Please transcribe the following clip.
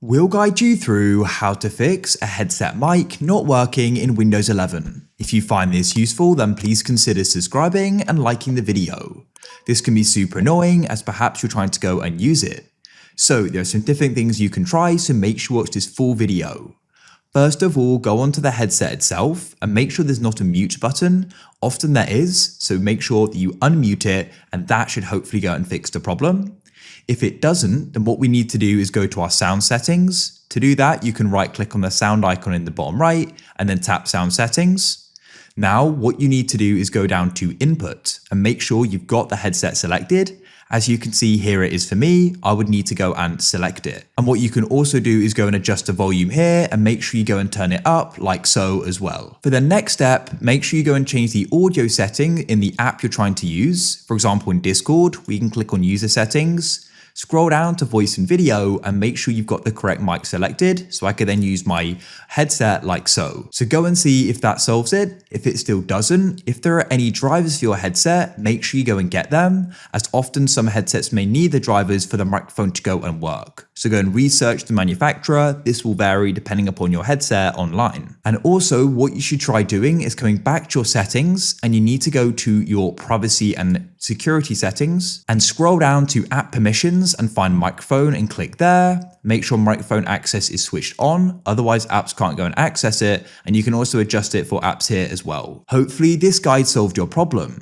We'll guide you through how to fix a headset mic not working in Windows 11. If you find this useful, then please consider subscribing and liking the video. This can be super annoying as perhaps you're trying to go and use it. So there are some different things you can try, so make sure you watch this full video. First of all, go onto the headset itself and make sure there's not a mute button. Often there is, so make sure that you unmute it and that should hopefully go and fix the problem. If it doesn't, then what we need to do is go to our sound settings. To do that, you can right click on the sound icon in the bottom right and then tap sound settings. Now, what you need to do is go down to input and make sure you've got the headset selected. As you can see, here it is for me. I would need to go and select it. And what you can also do is go and adjust the volume here and make sure you go and turn it up like so as well. For the next step, make sure you go and change the audio setting in the app you're trying to use. For example, in Discord, we can click on user settings, scroll down to voice and video and make sure you've got the correct mic selected so I can then use my headset like so. So go and see if that solves it. If it still doesn't, if there are any drivers for your headset, make sure you go and get them, as often some headsets may need the drivers for the microphone to go and work. So go and research the manufacturer. This will vary depending upon your headset online. And also what you should try doing is coming back to your settings and you need to go to your privacy and security settings and scroll down to app permissions and find microphone and click there. Make sure microphone access is switched on, otherwise apps can't go and access it, and you can also adjust it for apps here as well. Hopefully this guide solved your problem.